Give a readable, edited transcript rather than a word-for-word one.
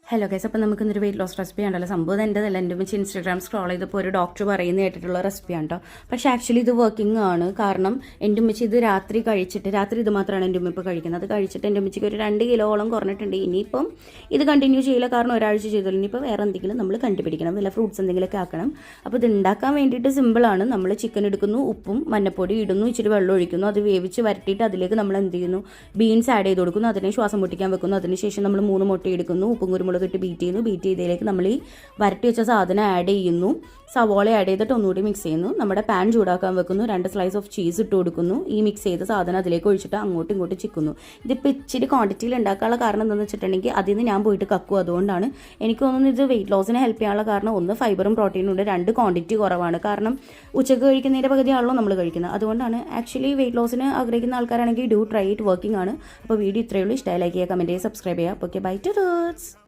Hello guys, അപ്പോൾ നമുക്ക് ഇന്നൊരു വെയിറ്റ് ലോസ് റെസിപ്പി ഉണ്ടല്ലോ. സംഭവം എൻ്റെതല്ല, എൻ്റെ വെച്ച് ഇൻസ്റ്റാഗ്രാം സ്ക്രോൾ ചെയ്തപ്പോൾ ഒരു ഡോക്ടർ പറയുന്ന കേട്ടിട്ടുള്ള റെസിപ്പിയാണ് കേട്ടോ. പക്ഷേ ആക്ച്വലി ഇത് വർക്കിംഗ് ആണ്. കാരണം എൻ്റെ ഉമ്മച്ചി ഇത് രാത്രി ഇത് മാത്രമാണ് എൻ്റെ ഉമ്മ ഇപ്പോൾ കഴിക്കുന്നത്. അത് കഴിച്ചിട്ട് എൻ്റെ ഉമ്മച്ചിക്ക് ഒരു 2 കിലോളം കുറഞ്ഞിട്ടുണ്ട്. ഇനിയിപ്പം ഇത് കണ്ടിന്യൂ ചെയ്യില്ല, കാരണം ഒരാഴ്ച ചെയ്തല്ലോ. ഇനിയിപ്പോൾ വേറെ എന്തെങ്കിലും നമ്മൾ കണ്ടുപിടിക്കണം, വല്ല ഫ്രൂട്ട്സ് എന്തെങ്കിലുമൊക്കെ ആക്കണം. അപ്പോൾ ഇത് ഉണ്ടാക്കാൻ വേണ്ടിയിട്ട് സിമ്പിളാണ്. നമ്മൾ ചിക്കൻ എടുക്കുന്നു, ഉപ്പും മഞ്ഞപ്പൊടി ഇടുന്നു, ഇച്ചിരി വെള്ളം ഒഴിക്കുന്നു, അത് വേവിച്ച് വരട്ടിയിട്ട് അതിലേക്ക് നമ്മൾ എന്ത് ചെയ്യുന്നു, ബീൻസ് ആഡ് ചെയ്ത് കൊടുക്കുന്നു, അതിനെ ശ്വാസം മുട്ടിക്കാൻ വെക്കുന്നു. അതിനുശേഷം നമ്മൾ 3 മുട്ട എടുക്കുന്നു, ഉപ്പും കുരുമുളക് ഇട്ട് ബീറ്റ് ചെയ്തതിലേക്ക് നമ്മൾ ഈ വരട്ടി വെച്ച സാധനം ആഡ് ചെയ്യുന്നു, സവോള ആഡ് ചെയ്തിട്ട് ഒന്നുകൂടി മിക്സ് ചെയ്യുന്നു, നമ്മുടെ പാൻ ചൂടാക്കാൻ വെക്കുന്നു, 2 സ്ലൈസ് ഓഫ് ചീസ് ഇട്ട് കൊടുക്കുന്നു, ഈ മിക്സ് ചെയ്ത സാധനം അതിലേക്ക് ഒഴിച്ചിട്ട് അങ്ങോട്ടും ഇങ്ങോട്ടും ചിക്കുന്നു. ഇതിപ്പോൾ ഇച്ചിരി ക്വാണ്ടിറ്റിയിൽ ഉണ്ടാക്കാനുള്ള കാരണം എന്താണെന്ന് വെച്ചിട്ടുണ്ടെങ്കിൽ അതിൽ നിന്ന് ഞാൻ പോയിട്ട് കക്കും. അതുകൊണ്ടാണ് എനിക്ക് തോന്നുന്നത് ഇത് വെയിറ്റ് ലോസിനെ ഹെൽപ്പ് ചെയ്യാനുള്ള കാരണം. 1 ഫൈബറും പ്രോട്ടീനും ഉണ്ട്, 2 ക്വാണ്ടിറ്റി കുറവാണ്. കാരണം ഉച്ചക്ക് കഴിക്കുന്നതിൻ്റെ പകുതിയാണല്ലോ നമ്മൾ കഴിക്കുന്നത്. അതുകൊണ്ടാണ് ആക്ച്വലി വെയിറ്റ് ലോസിന് ആഗ്രഹിക്കുന്ന ആൾക്കാരാണെങ്കിൽ ഡു ട്രൈ ഇറ്റ്, വർക്കിംഗ് ആണ്. അപ്പോൾ വീഡിയോ ഇത്രയേ ഉള്ളൂ. ഇഷ്ടമായി ലൈക്ക് ചെയ്യുക, കമൻറ്റ് ചെയ്യുക, സബ്സ്ക്രൈബ് ചെയ്യുക. Okay, bye to Roots.